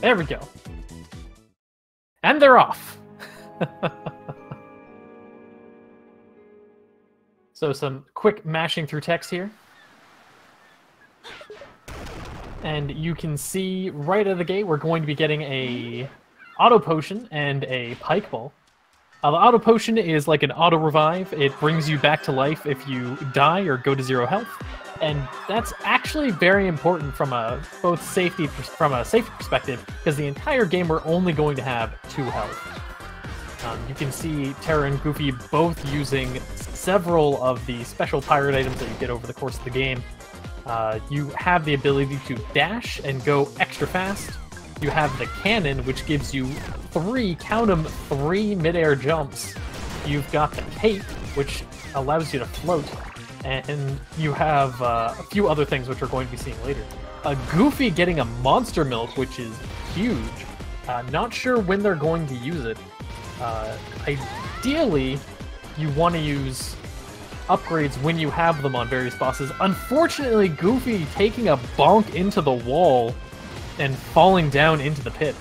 There we go. And they're off. So some quick mashing through text here. And you can see right out of the gate, we're going to be getting a auto potion and a pike ball. The auto potion is like an auto revive. It brings you back to life if you die or go to 0 health. And that's actually very important from a safety perspective, because the entire game we're only going to have 2 health. You can see Terra and Goofi both using several of the special pirate items that you get over the course of the game. You have the ability to dash and go extra fast. You have the cannon, which gives you 3 midair jumps. You've got the cape, which allows you to float. And you have a few other things which we're going to be seeing later. Goofi getting a monster milk, which is huge. Not sure when they're going to use it. Ideally, you want to use upgrades when you have them on various bosses. Unfortunately, Goofi taking a bonk into the wall and falling down into the pit.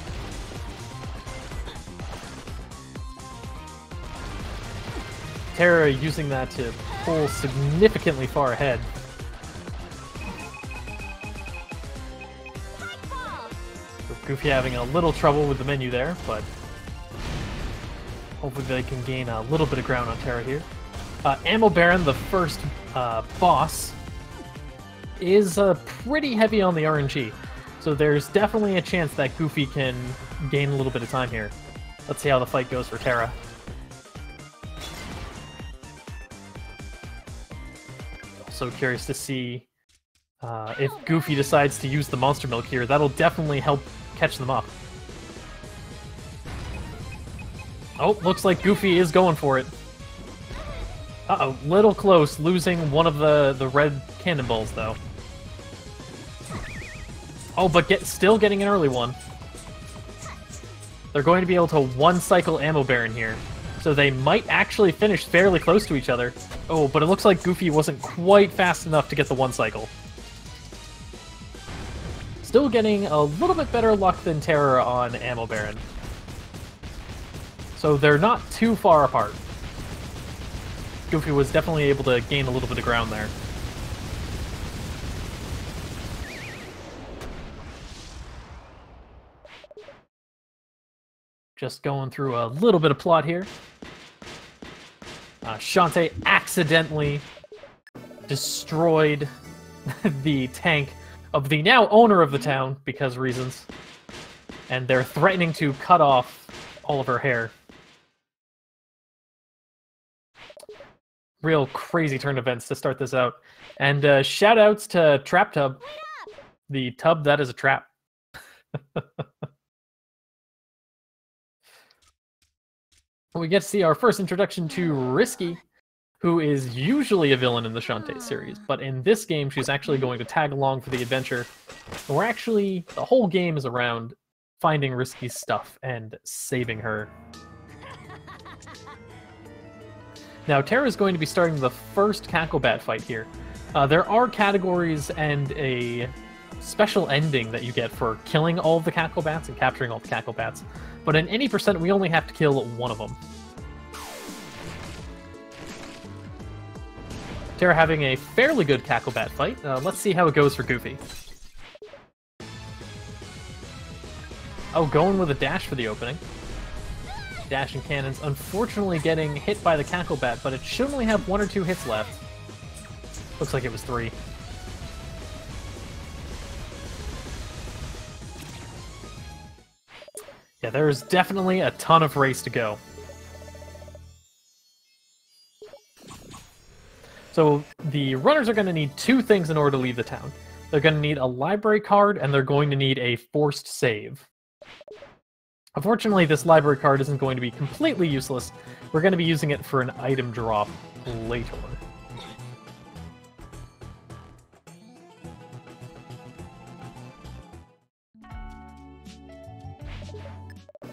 Terra using that to pull significantly far ahead. So Goofi having a little trouble with the menu there, but hopefully they can gain a little bit of ground on Terra here. Ammo Baron, the first boss, is pretty heavy on the RNG. So there's definitely a chance that Goofi can gain a little bit of time here. Let's see how the fight goes for Terra. Also curious to see if Goofi decides to use the Monster Milk here. That'll definitely help catch them up. Oh, looks like Goofi is going for it. Uh-oh, little close, losing one of the red cannonballs, though. Oh, but still getting an early one. They're going to be able to one-cycle Ammo Baron here, so they might actually finish fairly close to each other. Oh, but it looks like Goofi wasn't quite fast enough to get the one-cycle. Still getting a little bit better luck than Terra on Ammo Baron. So they're not too far apart. Goofi was definitely able to gain a little bit of ground there. Just going through a little bit of plot here. Shantae accidentally destroyed the tank of the now owner of the town, because reasons. And they're threatening to cut off all of her hair. Real crazy turn of events to start this out. And shout-outs to Trap Tub. The tub that is a trap. We get to see our first introduction to Risky, who is usually a villain in the Shantae series, but in this game she's actually going to tag along for the adventure. And the whole game is around finding Risky's stuff and saving her. Now, Terra is going to be starting the first Cacklebat fight here. There are categories and a special ending that you get for killing all of the Cacklebats and capturing all the Cacklebats, but in any percent, we only have to kill one of them. Terra having a fairly good Cacklebat fight. Let's see how it goes for Goofi. Oh, going with a dash for the opening. Dash and cannons, unfortunately getting hit by the Cacklebat, but it should only have 1 or 2 hits left. Looks like it was 3. Yeah, there's definitely a ton of race to go. So the runners are going to need 2 things in order to leave the town. They're going to need a library card, and they're going to need a forced save. Unfortunately, this library card isn't going to be completely useless. We're going to be using it for an item drop later.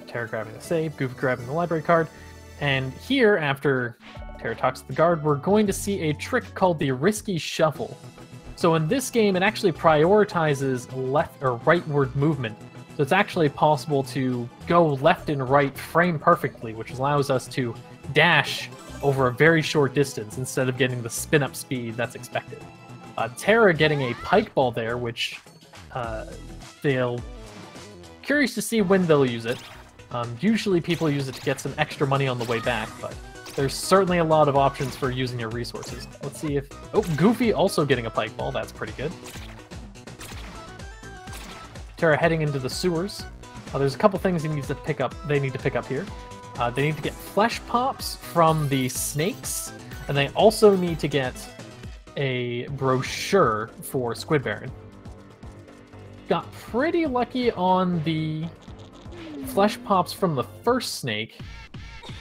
Terra grabbing the save, Goofi grabbing the library card, and here, after Terra talks to the guard, we're going to see a trick called the Risky Shuffle. So in this game, it actually prioritizes left or rightward movement. So it's actually possible to go left and right frame perfectly, which allows us to dash over a very short distance instead of getting the spin-up speed that's expected. Terra getting a pike ball there, which they'll... Curious to see when they'll use it. Usually people use it to get some extra money on the way back, but there's certainly a lot of options for using your resources. Let's see if... Oh, Goofi also getting a pike ball. That's pretty good. Terra heading into the sewers. There's a couple things they need to pick up here. They need to get flesh pops from the snakes, and they also need to get a brochure for Squid Baron. Got pretty lucky on the flesh pops from the first snake,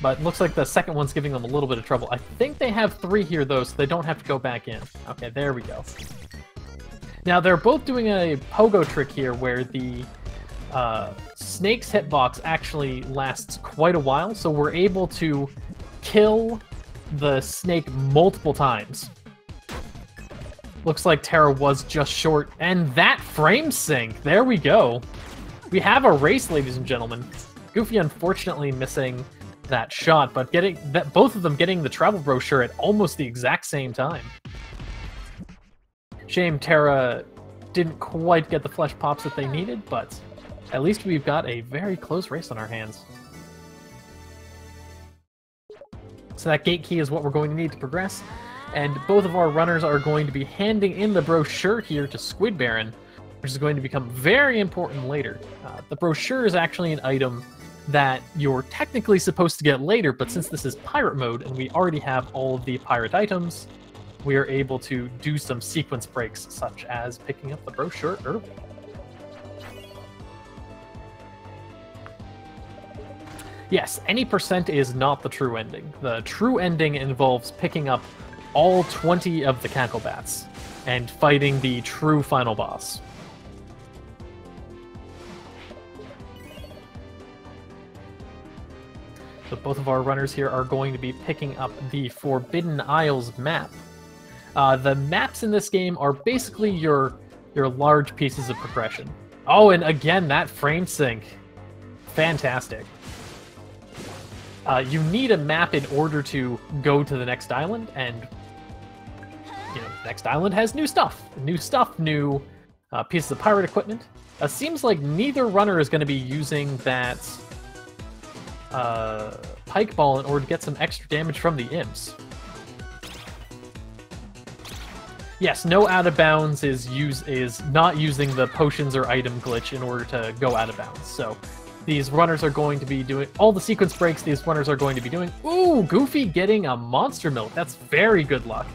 but looks like the second one's giving them a little bit of trouble. I think they have 3 here, though, so they don't have to go back in. Okay, there we go. Now, they're both doing a pogo trick here where the snake's hitbox actually lasts quite a while, so we're able to kill the snake multiple times. Looks like Terra was just short, and that frame sync! There we go! We have a race, ladies and gentlemen. Goofi unfortunately missing that shot, but both of them getting the travel brochure at almost the exact same time. Shame Terra didn't quite get the flesh pops that they needed, but at least we've got a very close race on our hands. So that gate key is what we're going to need to progress, and both of our runners are going to be handing in the brochure here to Squid Baron, which is going to become very important later. The brochure is actually an item that you're technically supposed to get later, but since this is pirate mode and we already have all of the pirate items, we are able to do some sequence breaks, such as picking up the brochure early. Yes, any percent is not the true ending. The true ending involves picking up all 20 of the Cacklebats and fighting the true final boss. So both of our runners here are going to be picking up the Forbidden Isles map. The maps in this game are basically your large pieces of progression. Oh, and again, that frame sync. Fantastic. You need a map in order to go to the next island, and the next island has new stuff. New pieces of pirate equipment. Seems like neither runner is going to be using that pike ball in order to get some extra damage from the imps. Yes, no out of bounds is not using the potions or item glitch in order to go out of bounds. So these runners are going to be doing all the sequence breaks. These runners are going to be doing. Ooh, Goofi getting a monster milk. That's very good luck.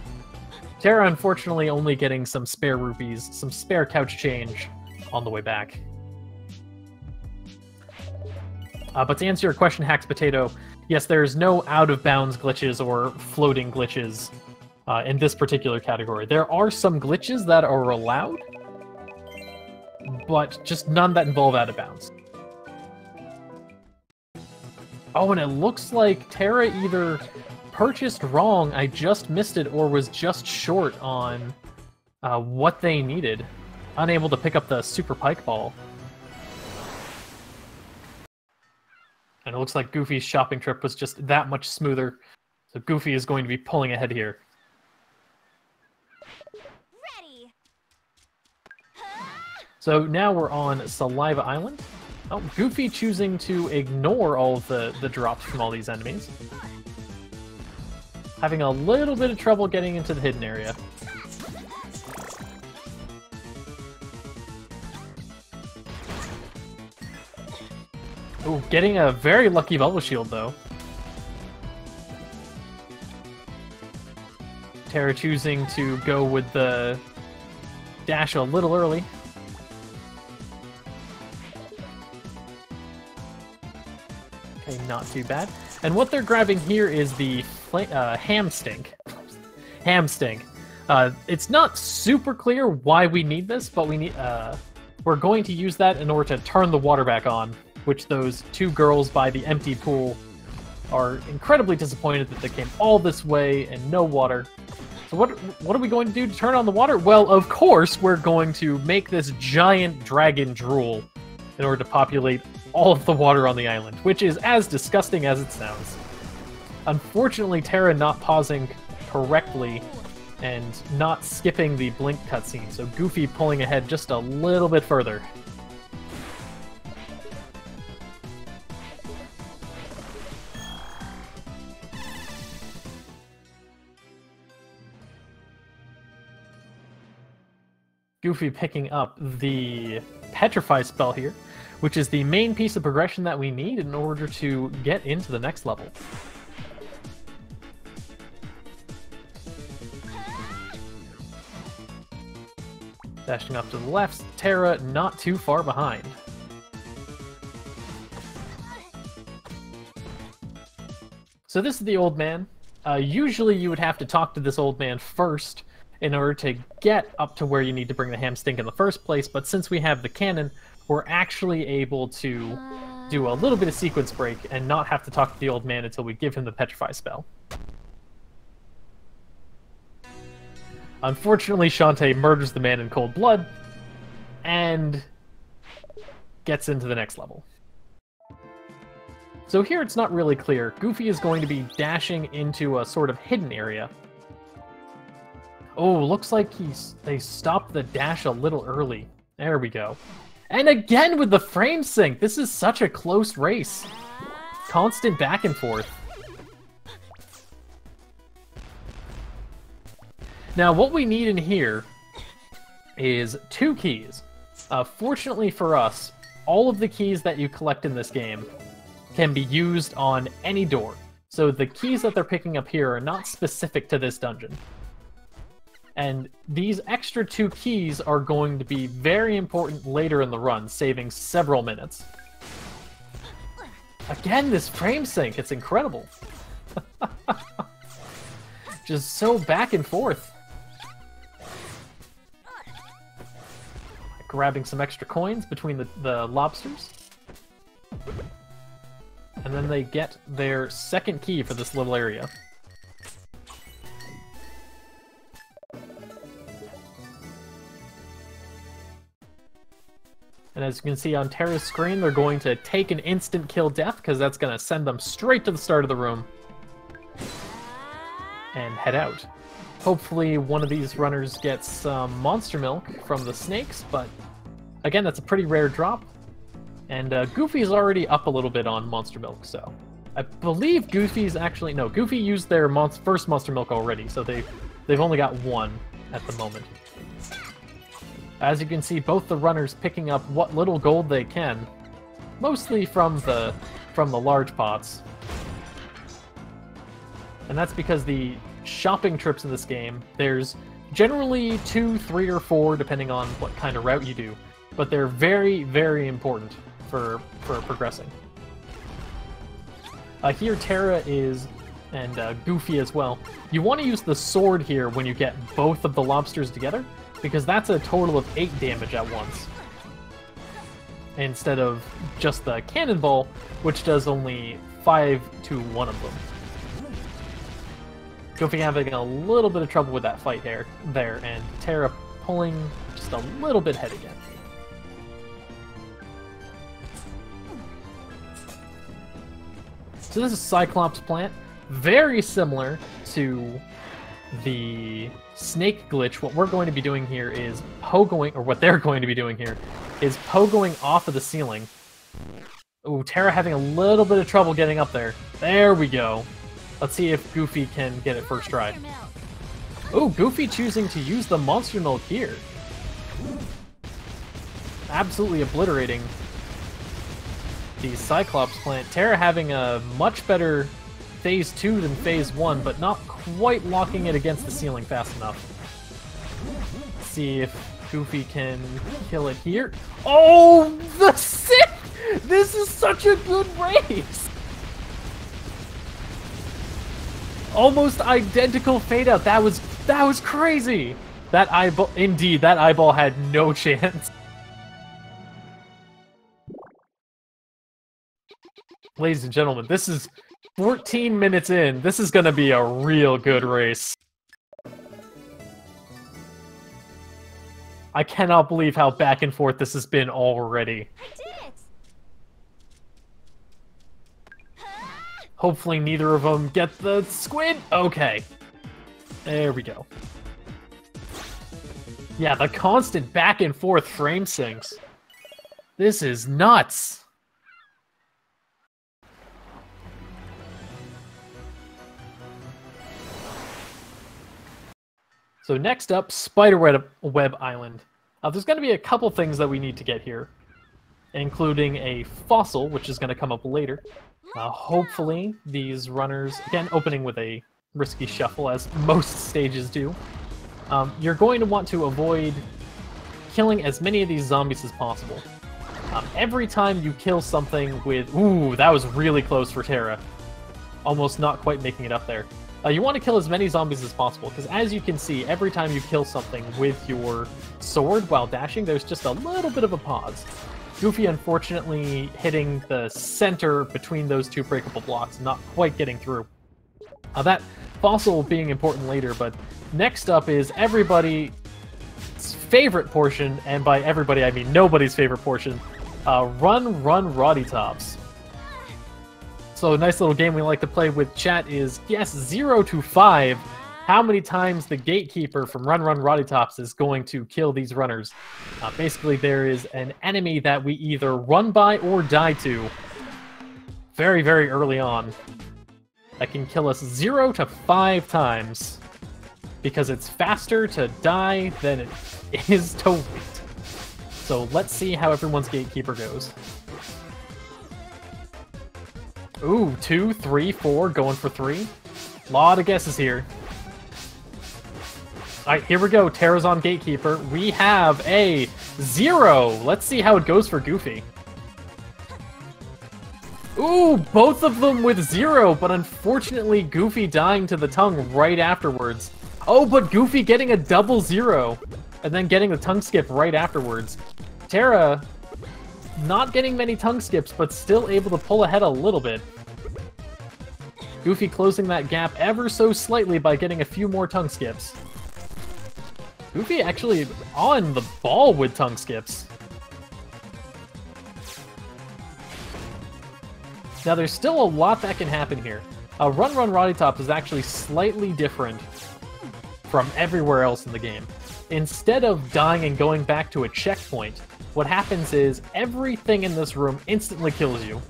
Terra unfortunately only getting some spare rupees, some spare couch change on the way back. But to answer your question, Hacks Potato, yes, there's no out-of-bounds glitches or floating glitches in this particular category. There are some glitches that are allowed, but just none that involve out-of-bounds. Oh, and it looks like Terra either purchased wrong, I just missed it, or was just short on what they needed. Unable to pick up the Super Pike Ball. And it looks like Goofi's shopping trip was just that much smoother. So Goofi is going to be pulling ahead here. Ready. So now we're on Saliva Island. Oh, Goofi choosing to ignore all of the drops from all these enemies. Having a little bit of trouble getting into the hidden area. Ooh, getting a very lucky bubble shield, though. Terra choosing to go with the dash a little early. Okay, not too bad. And what they're grabbing here is the ham stink. Ham stink. It's not super clear why we need this, but we're going to use that in order to turn the water back on, which those 2 girls by the empty pool are incredibly disappointed that they came all this way and no water. So what are we going to do to turn on the water? Well, of course, we're going to make this giant dragon drool in order to populate all of the water on the island, which is as disgusting as it sounds. Unfortunately, Terra not pausing correctly and not skipping the blink cutscene, so Goofi pulling ahead just a little bit further. Goofi picking up the Petrify spell here, which is the main piece of progression that we need in order to get into the next level. Dashing up to the left, Terra not too far behind. So this is the old man. Usually you would have to talk to this old man first in order to get up to where you need to bring the Hamstink in the first place, but since we have the cannon, we're actually able to do a little bit of sequence break and not have to talk to the old man until we give him the Petrify spell. Unfortunately, Shantae murders the man in cold blood and gets into the next level. So here it's not really clear. Goofi is going to be dashing into a sort of hidden area. Oh, looks like they stopped the dash a little early. There we go. And again with the frame sync! This is such a close race. Constant back and forth. Now, what we need in here is 2 keys. Fortunately for us, all of the keys that you collect in this game can be used on any door. So the keys that they're picking up here are not specific to this dungeon. And these extra 2 keys are going to be very important later in the run, saving several minutes. Again, this frame sync, it's incredible. Just so back and forth. Grabbing some extra coins between the lobsters. And then they get their second key for this little area. And as you can see on Terra's screen, they're going to take an instant kill death, because that's going to send them straight to the start of the room. And head out. Hopefully one of these runners gets some monster milk from the snakes, but again, that's a pretty rare drop. And Goofi's already up a little bit on monster milk, so I believe Goofi's actually... No, Goofi used their first monster milk already, so they've only got 1 at the moment. As you can see, both the runners picking up what little gold they can, mostly from the large pots. And that's because the shopping trips in this game, there's generally 2, 3, or 4, depending on what kind of route you do. But they're very, very important for progressing. Here Terra is, and Goofi as well. You want to use the sword here when you get both of the lobsters together, because that's a total of 8 damage at once. Instead of just the cannonball, which does only 5 to 1 of them. Goofi having a little bit of trouble with that fight there, and Terra pulling just a little bit ahead again. So this is Cyclops plant, very similar to the snake glitch. What we're going to be doing here is pogoing, or what they're going to be doing here, is pogoing off of the ceiling. Ooh, Terra having a little bit of trouble getting up there. There we go. Let's see if Goofi can get it first try. Ooh, Goofi choosing to use the monster milk here. Absolutely obliterating the Cyclops plant. Terra having a much better phase 2 than phase 1, but not quite locking it against the ceiling fast enough. Let's see if Goofi can kill it here. Oh, the sick! This is such a good race! Almost identical fade out. That was crazy. That eyeball, indeed, that eyeball had no chance. Ladies and gentlemen, this is 14 minutes in. This is gonna be a real good race. I cannot believe how back and forth this has been already. I did it! Hopefully neither of them get the squid. Okay. There we go. Yeah, the constant back and forth frame syncs. This is nuts. So next up, Spiderweb Island. There's going to be a couple things that we need to get here, including a fossil, which is going to come up later. Hopefully, these runners, again, opening with a risky shuffle, as most stages do, you're going to want to avoid killing as many of these zombies as possible. Every time you kill something with... Ooh, that was really close for Terra. Almost not quite making it up there. You want to kill as many zombies as possible, because as you can see, every time you kill something with your sword while dashing, there's just a little bit of a pause. Goofi, unfortunately, hitting the center between those two breakable blocks, not quite getting through. That fossil being important later, but next up is everybody's favorite portion, and by everybody I mean nobody's favorite portion, Run, Run, Roddy Tops. So a nice little game we like to play with chat is, guess 0 to 5, how many times the gatekeeper from Run Run Roddy Tops is going to kill these runners. Basically, there is an enemy that we either run by or die to very, very early on that can kill us 0 to 5 times, because it's faster to die than it is to wait. So let's see how everyone's gatekeeper goes. Ooh, 2, 3, 4, going for 3. Lot of guesses here. Alright, here we go. Terra's on gatekeeper. We have a 0. Let's see how it goes for Goofi. Ooh, both of them with 0, but unfortunately Goofi dying to the tongue right afterwards. Oh, but Goofi getting a double 0, and then getting the tongue skip right afterwards. Terra not getting many tongue skips, but still able to pull ahead a little bit. Goofi closing that gap ever so slightly by getting a few more tongue skips. Goofi actually on the ball with tongue skips. Now there's still a lot that can happen here. Run Run Roddy Tops is actually slightly different from everywhere else in the game. Instead of dying and going back to a checkpoint, what happens is everything in this room instantly kills you.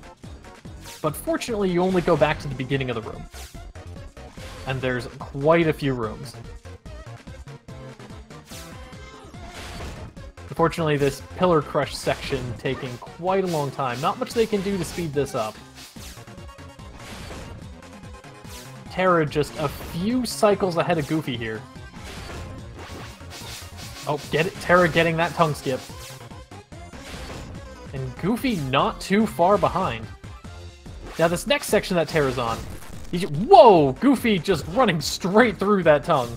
But fortunately, you only go back to the beginning of the room. And there's quite a few rooms. Unfortunately, this Pillar Crush section taking quite a long time. Not much they can do to speed this up. Terra just a few cycles ahead of Goofi here. Oh, get it! Terra getting that tongue skip. And Goofi not too far behind. Now this next section that Terra's on, whoa! Goofi just running straight through that tongue.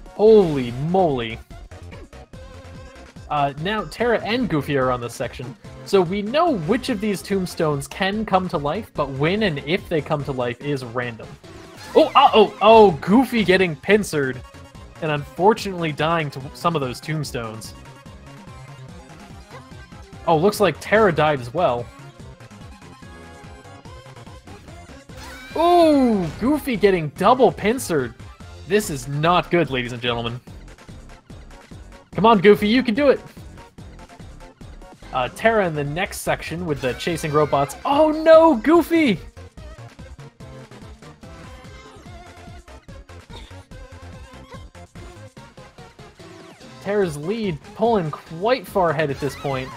Holy moly. Now Terra and Goofi are on this section, so we know which of these tombstones can come to life, but when and if they come to life is random. Oh, Goofi getting pincered, and unfortunately dying to some of those tombstones. Oh, looks like Terra died as well. Ooh, Goofi getting double pincered. This is not good, ladies and gentlemen. Come on, Goofi, you can do it! Terra in the next section with the chasing robots. Oh no, Goofi! Terra's lead pulling quite far ahead at this point.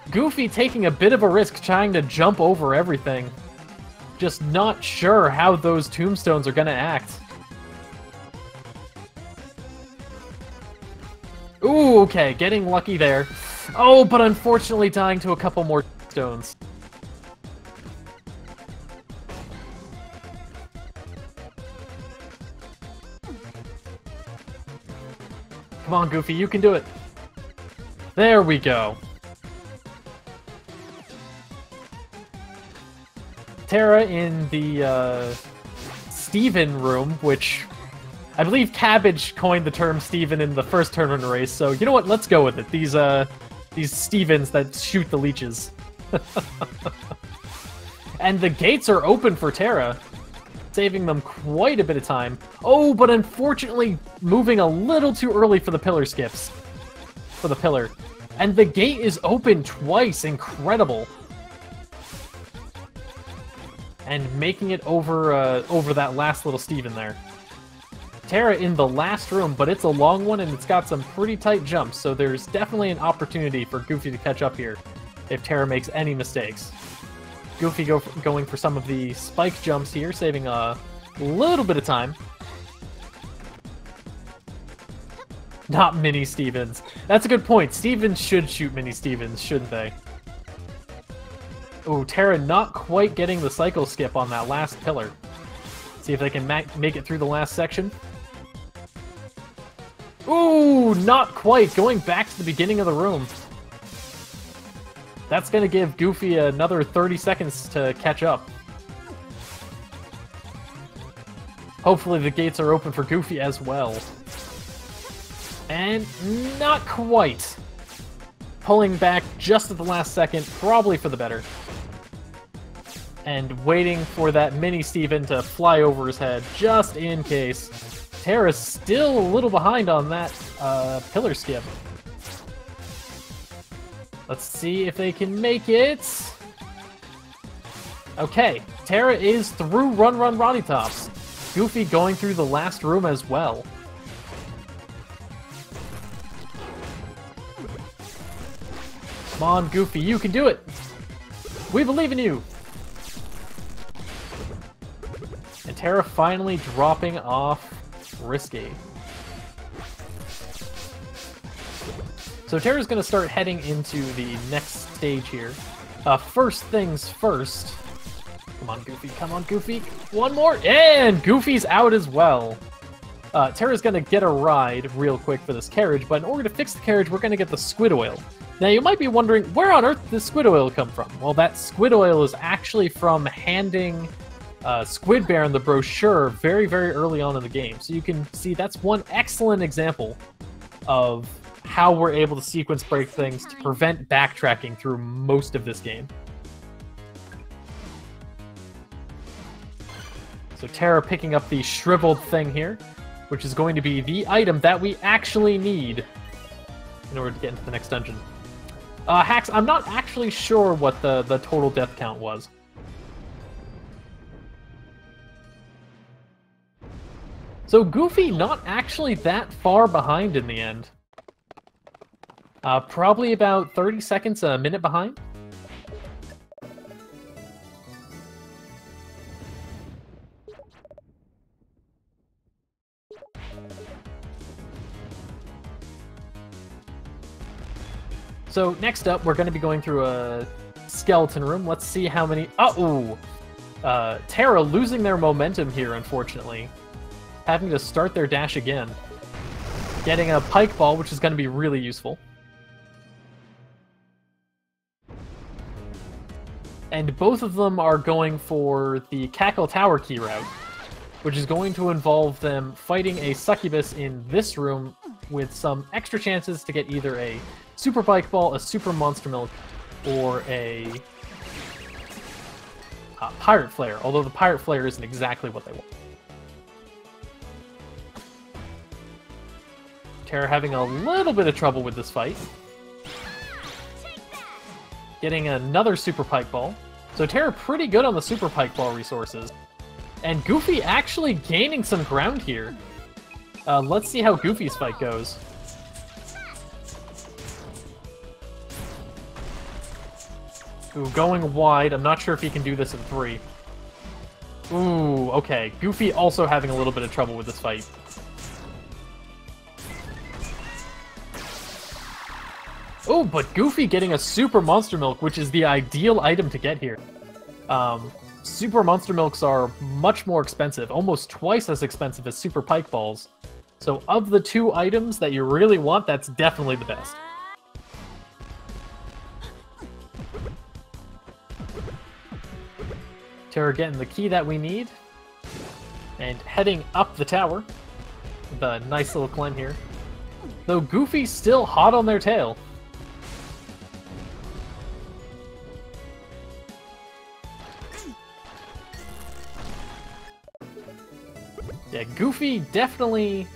Goofi taking a bit of a risk trying to jump over everything. Just not sure how those tombstones are gonna act. Ooh, okay, getting lucky there. Oh, but unfortunately dying to a couple more stones. Come on, Goofi, you can do it. There we go. Terra in the Steven room, which I believe Cabbage coined the term Steven in the first tournament race, so you know what, let's go with it. These Stevens that shoot the leeches. And the gates are open for Terra. saving them quite a bit of time. Oh, but unfortunately moving a little too early for the pillar skips. For the pillar. And the gate is open twice. Incredible. And making it over over that last little Steven there. Terra in the last room, but it's a long one and it's got some pretty tight jumps, so there's definitely an opportunity for Goofi to catch up here if Terra makes any mistakes. Goofi going for some of the spike jumps here, saving a little bit of time. Not mini Stevens. That's a good point. Stevens should shoot mini Stevens, shouldn't they? Oh, Terra not quite getting the cycle skip on that last pillar. See if they can make it through the last section. Ooh, not quite. Going back to the beginning of the room. That's going to give Goofi another 30 seconds to catch up. Hopefully the gates are open for Goofi as well. And not quite. Pulling back just at the last second, probably for the better. And waiting for that mini Steven to fly over his head, just in case. Terra's still a little behind on that pillar skip. Let's see if they can make it. Okay, Terra is through Run Run Ronnie Tops. Goofi going through the last room as well. Come on, Goofi, you can do it! We believe in you! And Terra finally dropping off Risky. So Terra's going to start heading into the next stage here. First things first. Come on, Goofi. Come on, Goofi. One more. And Goofi's out as well. Terra's going to get a ride real quick for this carriage, but in order to fix the carriage, we're going to get the squid oil. Now, you might be wondering, where on earth did the squid oil come from? Well, that squid oil is actually from handing Squid Baron the brochure very, very early on in the game. So you can see that's one excellent example of how we're able to sequence break things to prevent backtracking through most of this game. So Terra picking up the shriveled thing here, which is going to be the item that we actually need in order to get into the next dungeon. Hacks, I'm not actually sure what the total death count was. So Goofi not actually that far behind in the end. Probably about 30 seconds, a minute behind. So next up, we're going to be going through a skeleton room. Let's see how many... Uh-oh! Terra losing their momentum here, unfortunately. Having to start their dash again. Getting a pike ball, which is going to be really useful. And both of them are going for the Cackle Tower key route, which is going to involve them fighting a succubus in this room with some extra chances to get either a super pike ball, a super monster milk, or a pirate flare, although the pirate flare isn't exactly what they want. Terra having a little bit of trouble with this fight. Getting another super pike ball. So Terra pretty good on the super pike ball resources. And Goofi actually gaining some ground here. Let's see how Goofi's fight goes. Ooh, going wide. I'm not sure if he can do this in 3. Ooh, okay. Goofi also having a little bit of trouble with this fight. Oh, but Goofi getting a Super Monster Milk, which is the ideal item to get here. Super Monster Milks are much more expensive, almost twice as expensive as Super Pike Balls. So of the two items that you really want, that's definitely the best. Terra getting the key that we need. And heading up the tower. With a nice little climb here. Though Goofi's still hot on their tail. Goofi definitely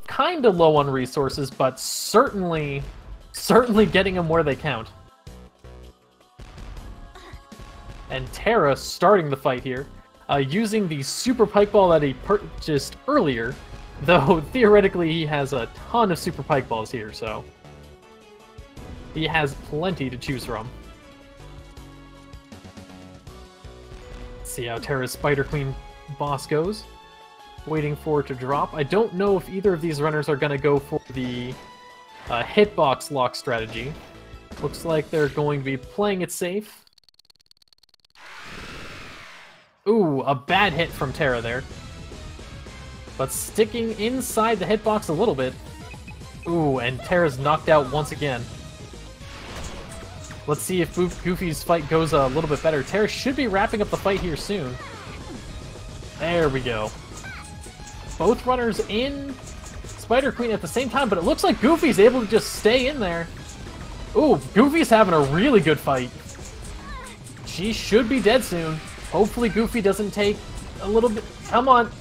kind of low on resources, but certainly getting them where they count. And Terra starting the fight here, using the super pike ball that he purchased earlier, though theoretically he has a ton of super pike balls here, so he has plenty to choose from. Let's see how Terra's Spider Queen boss goes. Waiting for it to drop. I don't know if either of these runners are going to go for the hitbox lock strategy. Looks like they're going to be playing it safe. Ooh, a bad hit from Terra there. But sticking inside the hitbox a little bit. Ooh, and Terra's knocked out once again. Let's see if Goofi's fight goes a little bit better. Terra should be wrapping up the fight here soon. There we go. Both runners in Spider Queen at the same time, but it looks like Goofi's able to just stay in there. Ooh, Goofi's having a really good fight. She should be dead soon. Hopefully Goofi doesn't take a little bit... Come on.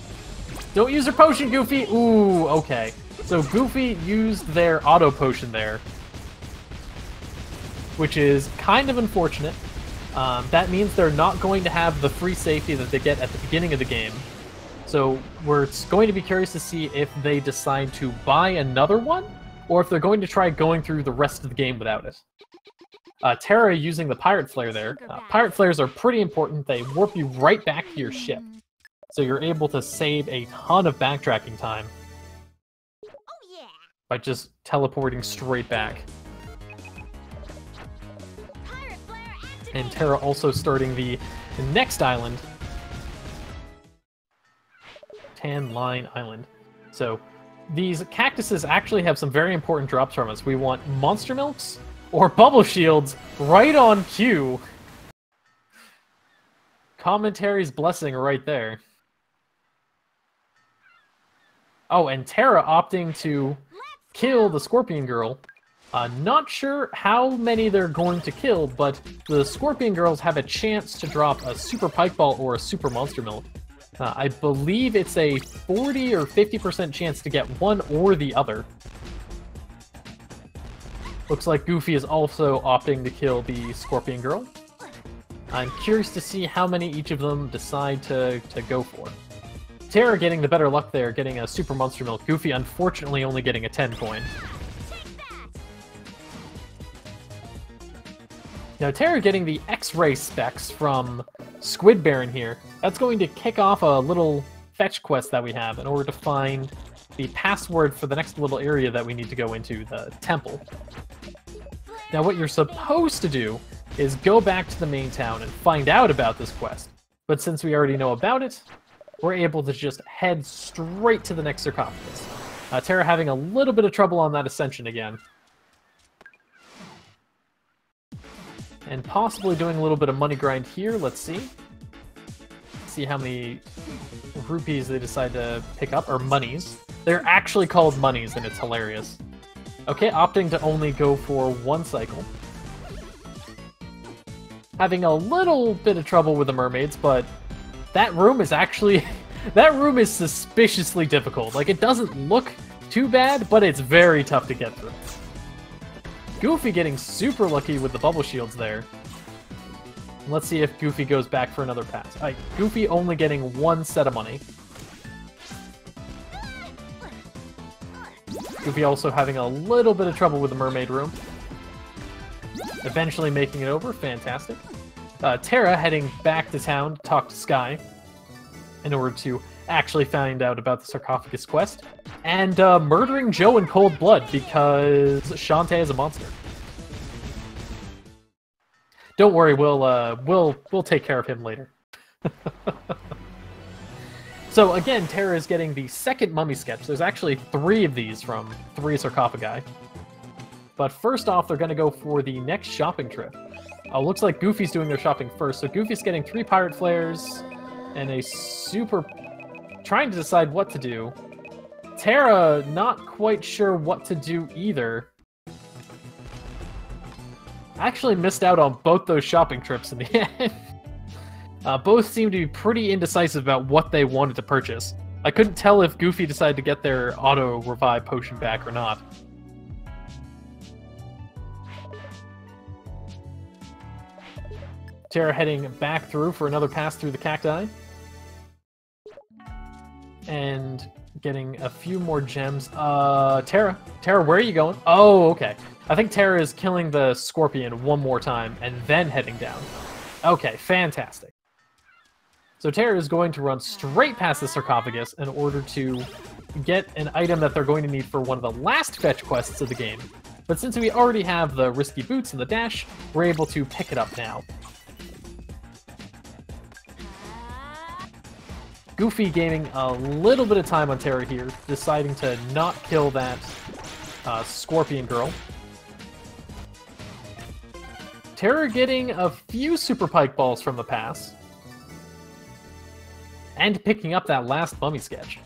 Don't use her potion, Goofi. Ooh, okay. So Goofi used their auto potion there, which is kind of unfortunate. That means they're not going to have the free safety that they get at the beginning of the game. So we're going to be curious to see if they decide to buy another one, or if they're going to try going through the rest of the game without it. Terra using the Pirate Flare there. Pirate Flares are pretty important. They warp you right back to your ship. So you're able to save a ton of backtracking time by just teleporting straight back. And Terra also starting the next island, Tan Line Island. So these cactuses actually have some very important drops from us. We want Monster Milks or Bubble Shields right on cue. Commentary's blessing right there. Oh, and Terra opting to kill the Scorpion Girl. Not sure how many they're going to kill, but the Scorpion Girls have a chance to drop a Super Pike Ball or a Super Monster Milk. I believe it's a 40 or 50% chance to get one or the other. Looks like Goofi is also opting to kill the Scorpion Girl. I'm curious to see how many each of them decide to go for. Terra getting the better luck there, getting a Super Monster Milk. Goofi unfortunately only getting a 10 coin. Now Terra getting the X-Ray specs from Squid Baron here. That's going to kick off a little fetch quest that we have in order to find the password for the next little area that we need to go into, the temple. Now what you're supposed to do is go back to the main town and find out about this quest. But since we already know about it, we're able to just head straight to the next sarcophagus. Terra having a little bit of trouble on that ascension again. And possibly doing a little bit of money grind here. Let's see. See how many rupees they decide to pick up, or monies. They're actually called monies, and it's hilarious. Okay, opting to only go for one cycle. Having a little bit of trouble with the mermaids, but that room is actually... that room is suspiciously difficult. Like, it doesn't look too bad, but it's very tough to get through. Goofi getting super lucky with the bubble shields there. Let's see if Goofi goes back for another pass. Alright, Goofi only getting one set of money. Goofi also having a little bit of trouble with the mermaid room. Eventually making it over. Fantastic. Terra heading back to town to talk to Sky in order to actually find out about the sarcophagus quest. And murdering Joe in cold blood because Shantae is a monster. Don't worry, we'll take care of him later. So again, Terra is getting the second mummy sketch. There's actually 3 of these from 3 sarcophagi. But first off, they're going to go for the next shopping trip. Looks like Goofi's doing their shopping first. So Goofi's getting 3 pirate flares and a super... trying to decide what to do. Terra not quite sure what to do either. Actually missed out on both those shopping trips in the end. Both seem to be pretty indecisive about what they wanted to purchase. I couldn't tell if Goofi decided to get their auto revive potion back or not. Terra heading back through for another pass through the cacti. And getting a few more gems. Terra, where are you going? Oh, okay. I think Terra is killing the scorpion one more time and then heading down. Okay, fantastic. So Terra is going to run straight past the sarcophagus in order to get an item that they're going to need for one of the last fetch quests of the game. But since we already have the risky boots and the dash, we're able to pick it up now. Goofi gaining a little bit of time on Terra here, deciding to not kill that scorpion girl. Terra getting a few super pike balls from the pass. And picking up that last mummy sketch.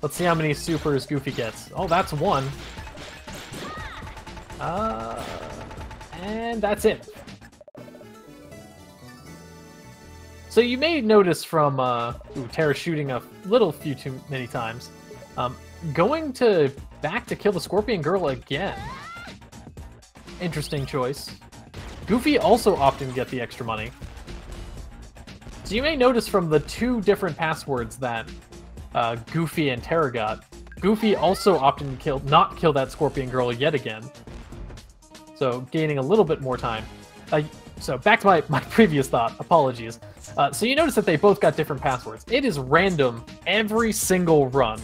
Let's see how many supers Goofi gets. Oh, that's one. And that's it. So you may notice from Terra shooting a few too many times, going back to kill the scorpion girl again. Interesting choice. Goofi also opting to get the extra money. So you may notice from the two different passwords that Goofi and Terra got, Goofi also opted to not kill that scorpion girl yet again. So gaining a little bit more time. So back to my previous thought, apologies. So you notice that they both got different passwords. It is random every single run.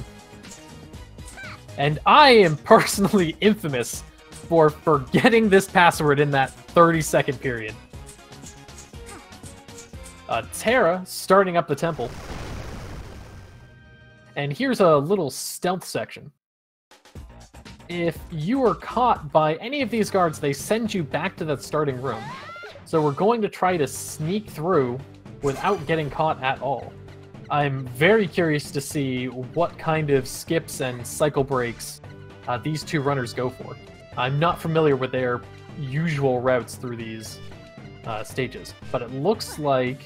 And I am personally infamous for forgetting this password in that 30-second period. Terra starting up the temple. And here's a little stealth section. If you are caught by any of these guards, they send you back to that starting room. So we're going to try to sneak through without getting caught at all. I'm very curious to see what kind of skips and cycle breaks these two runners go for. I'm not familiar with their usual routes through these stages, but it looks like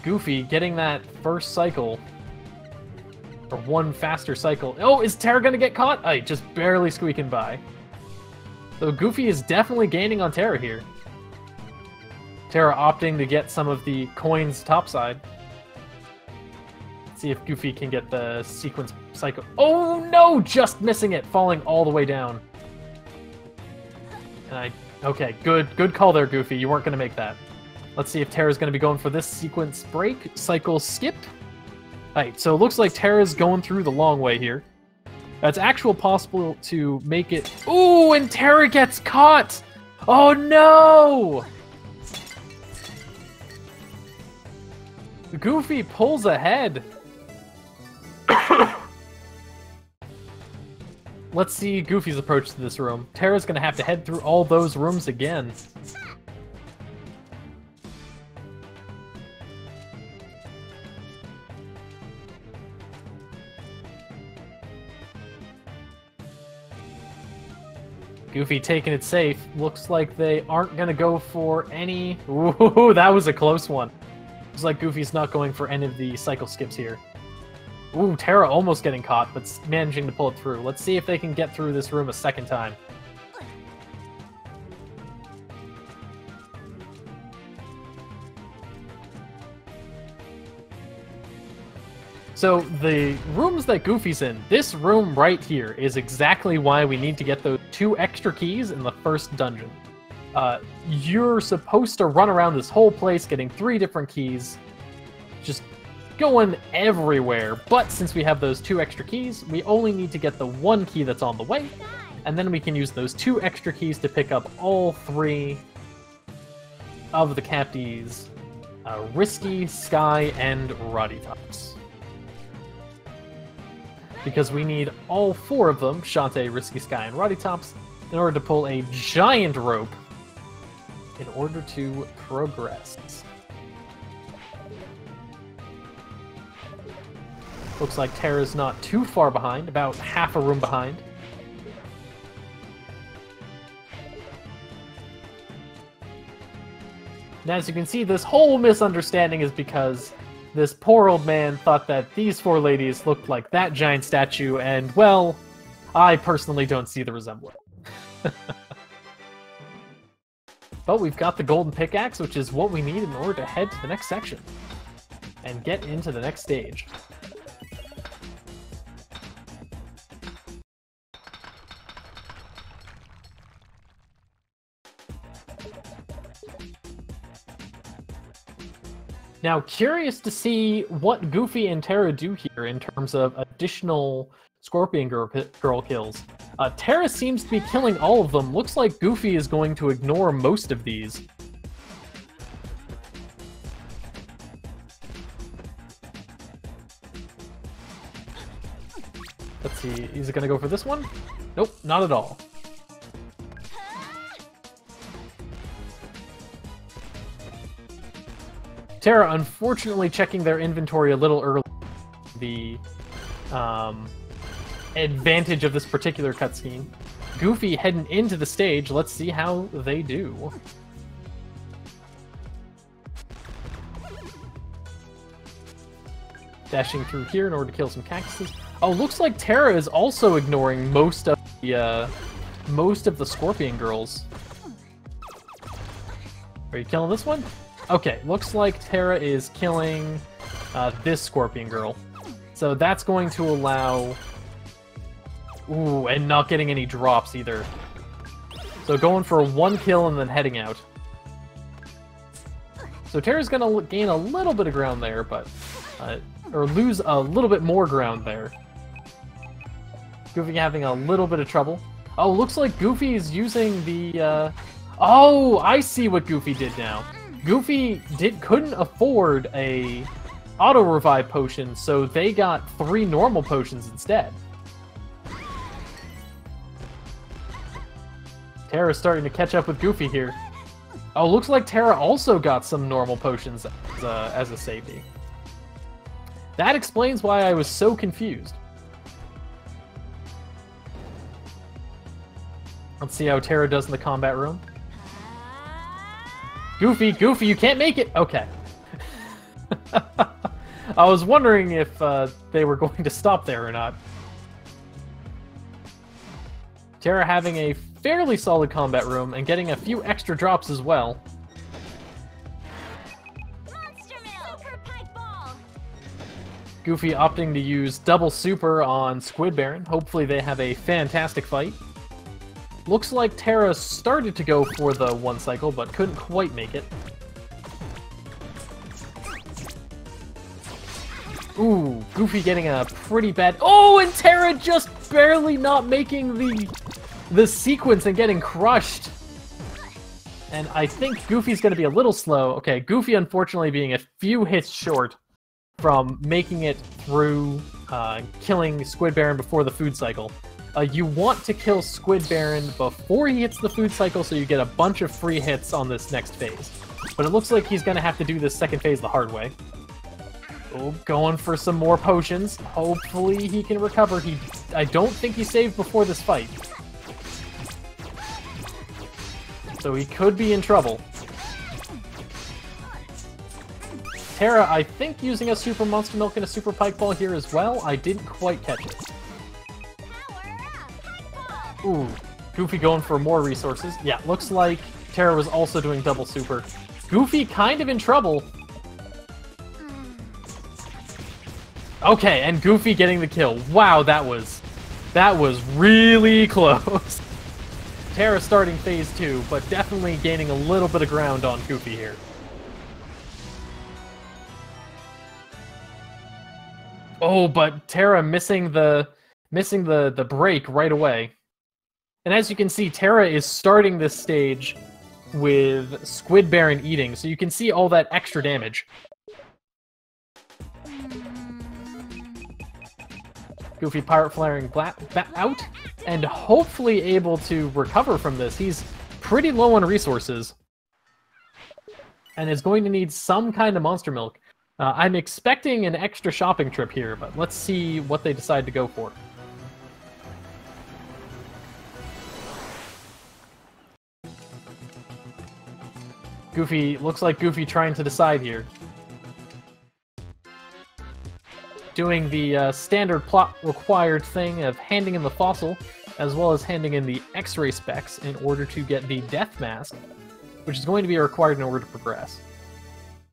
Goofi getting that first cycle, or one faster cycle. Oh, is Terra gonna get caught? Oh, just barely squeaking by. So Goofi is definitely gaining on Terra here. Terra opting to get some of the coins topside. Let's see if Goofi can get the sequence cycle. Oh no, just missing it, falling all the way down. And okay, good call there, Goofi. You weren't gonna make that. Let's see if Terra's gonna be going for this sequence break, cycle skip. Alright, so it looks like Terra's going through the long way here. It's actually possible to make it. Ooh, and Terra gets caught! Oh no! Goofi pulls ahead. Let's see Goofi's approach to this room. Terra's gonna have to head through all those rooms again. Goofi taking it safe. Looks like they aren't gonna go for any. Ooh, that was a close one. Looks like Goofi's not going for any of the cycle skips here. Ooh, Terra almost getting caught, but managing to pull it through. Let's see if they can get through this room a second time. So the rooms that Goofi's in, this room right here is exactly why we need to get those 2 extra keys in the first dungeon. You're supposed to run around this whole place getting 3 different keys, just going everywhere. But since we have those 2 extra keys, we only need to get the 1 key that's on the way, and then we can use those 2 extra keys to pick up all 3 of the captives, Risky, Sky, and Roddy Tops. Because we need all 4 of them, Shantae, Risky, Sky, and Roddy Tops, in order to pull a giant rope in order to progress. Looks like Terra's not too far behind, about half a room behind. And as you can see, this whole misunderstanding is because This poor old man thought that these four ladies looked like that giant statue, and, well, I personally don't see the resemblance. But we've got the golden pickaxe, which is what we need in order to head to the next section and get into the next stage. Now, curious to see what Goofi and Terra do here in terms of additional Scorpion Girl kills. Terra seems to be killing all of them. Looks like Goofi is going to ignore most of these. Let's see, is it going to go for this one? Nope, not at all. Terra, unfortunately, checking their inventory a little early. The advantage of this particular cutscene. Goofi heading into the stage. Let's see how they do. Dashing through here in order to kill some cactuses. Oh, looks like Terra is also ignoring most of the Scorpion Girls. Are you killing this one? Okay, looks like Terra is killing this Scorpion Girl. So that's going to allow... Ooh, and not getting any drops either. So going for one kill and then heading out. So Terra's going to gain a little bit of ground there, but... or lose a little bit more ground there. Goofi having a little bit of trouble. Oh, looks like Goofi is using the... Oh, I see what Goofi did now. Goofi couldn't afford a auto-revive potion, so they got 3 normal potions instead. Terra's starting to catch up with Goofi here. Oh, looks like Terra also got some normal potions as a safety. That explains why I was so confused. Let's see how Terra does in the combat room. Goofi, you can't make it! Okay. I was wondering if they were going to stop there or not. Terra having a fairly solid combat room and getting a few extra drops as well. Goofi opting to use double super on Squid Baron. Hopefully they have a fantastic fight. Looks like Terra started to go for the one cycle, but couldn't quite make it. Ooh, Goofi getting a pretty bad... Oh, and Terra just barely not making the sequence and getting crushed. And I think Goofi's going to be a little slow. Okay, Goofi unfortunately being a few hits short from making it through killing Squid Baron before the food cycle. You want to kill Squid Baron before he hits the food cycle so you get a bunch of free hits on this next phase. But it looks like he's going to have to do this second phase the hard way. Oh, going for some more potions. Hopefully he can recover. I don't think he saved before this fight. So he could be in trouble. Terra, I think, using a Super Monster Milk and a Super Pike Ball here as well. I didn't quite catch it. Ooh, Goofi going for more resources. Yeah, looks like Terra was also doing double super. Goofi kind of in trouble. Okay, and Goofi getting the kill. Wow, that was really close. Terra starting phase 2, but definitely gaining a little bit of ground on Goofi here. Oh, but Terra missing the break right away. And as you can see, Terra is starting this stage with Squid Baron eating, so you can see all that extra damage. Goofi Pirate Flaring out, and hopefully able to recover from this. He's pretty low on resources, and is going to need some kind of Monster Milk. I'm expecting an extra shopping trip here, but let's see what they decide to go for. Goofi, looks like Goofi trying to decide here. doing the standard plot required thing of handing in the fossil, as well as handing in the X-ray specs in order to get the death mask, which is going to be required in order to progress.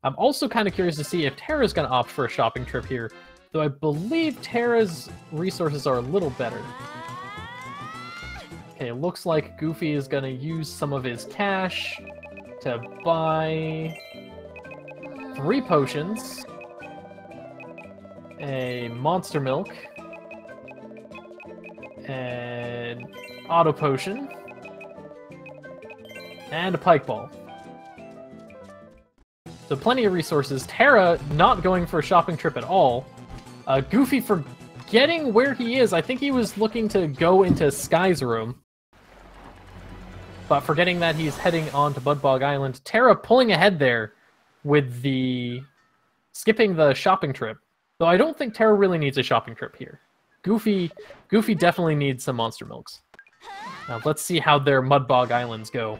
I'm also kind of curious to see if Terra's going to opt for a shopping trip here, though I believe Terra's resources are a little better. Okay, it looks like Goofi is going to use some of his cash to buy 3 potions, a monster milk, an auto potion, and a pike ball. So plenty of resources. Terra not going for a shopping trip at all. Goofi forgetting where he is. I think he was looking to go into Sky's room. But forgetting that he's heading on to Budbog Island. Terra pulling ahead there with the... skipping the shopping trip. Though I don't think Terra really needs a shopping trip here. Goofi definitely needs some monster milks. Now let's see how their Mudbog Islands go.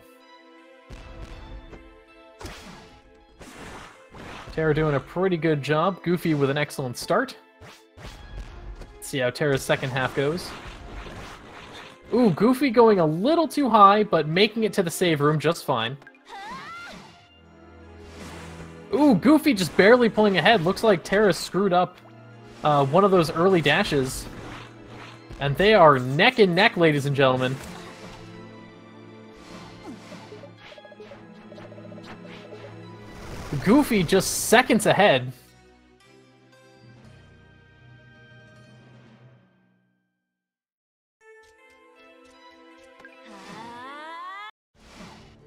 Terra doing a pretty good job. Goofi with an excellent start. Let's see how Terra's second half goes. Ooh, Goofi going a little too high, but making it to the save room just fine. Ooh, Goofi just barely pulling ahead. Looks like Terra screwed up one of those early dashes. And they are neck and neck, ladies and gentlemen. Goofi just seconds ahead.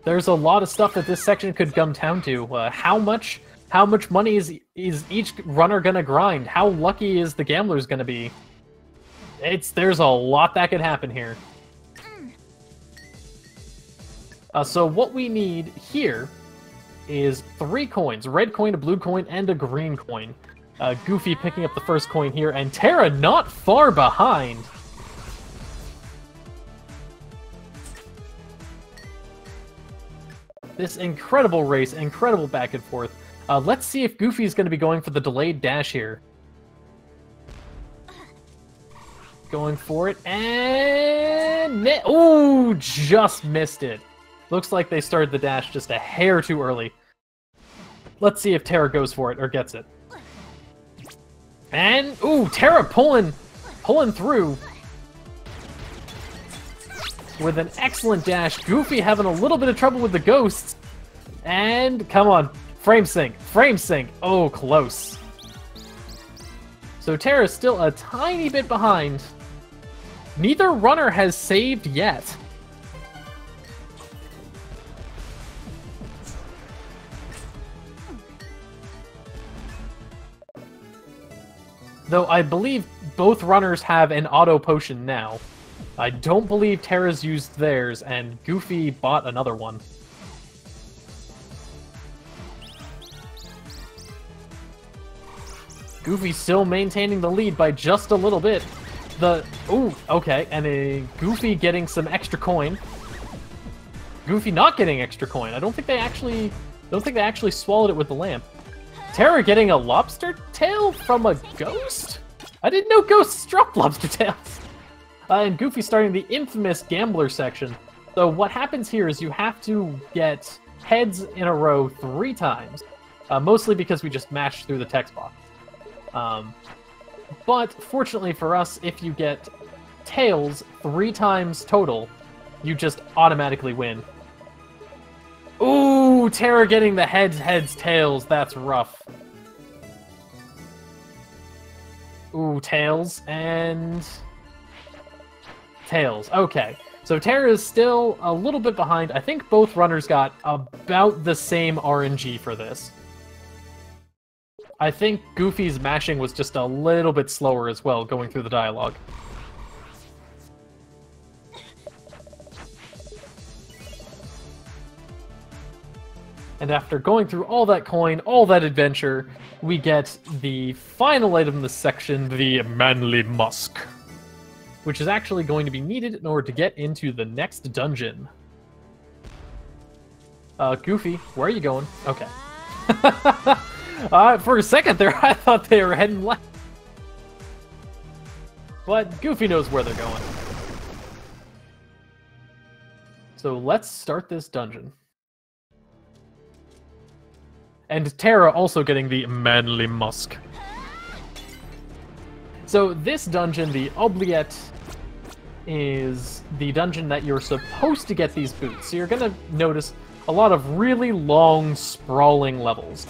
There's a lot of stuff that this section could come down to. How much money is each runner gonna grind? How lucky is the gamblers gonna be? There's a lot that could happen here. So what we need here is 3 coins. A red coin, a blue coin, and a green coin. Goofi picking up the first coin here, and Terra not far behind. This incredible race, incredible back and forth. Let's see if Goofi is going to be going for the delayed dash here. Going for it, and... ooh, just missed it. Looks like they started the dash just a hair too early. Let's see if Terra goes for it, or gets it. And, ooh, Terra pulling through. With an excellent dash. Goofi having a little bit of trouble with the ghosts. And, come on, frame sync, frame sync. Oh, close. So Terra's still a tiny bit behind. Neither runner has saved yet. Though I believe both runners have an auto potion now. I don't believe Terra's used theirs, and Goofi bought another one. Goofi still maintaining the lead by just a little bit. Ooh, okay, and a Goofi getting some extra coin. Goofi not getting extra coin. I don't think they actually swallowed it with the lamp. Terra getting a lobster tail from a ghost? I didn't know ghosts dropped lobster tails. And Goofi starting the infamous gambler section. So what happens here is you have to get heads in a row 3 times. Mostly because we just mashed through the text box. But fortunately for us, if you get tails 3 times total, you just automatically win. Ooh, Terra getting the heads, tails. That's rough. Ooh, tails and... tails. Okay. So Terra is still a little bit behind. I think both runners got about the same RNG for this. I think Goofi's mashing was just a little bit slower as well, going through the dialogue. And after going through all that coin, all that adventure, we get the final item in this section, the Manly Musk, which is actually going to be needed in order to get into the next dungeon. Goofi, where are you going? Okay. For a second there, I thought they were heading left. But Goofy knows where they're going. So let's start this dungeon. And Terra also getting the manly musk. So this dungeon, the Oubliette, is the dungeon that you're supposed to get these boots. So you're going to notice a lot of really long, sprawling levels.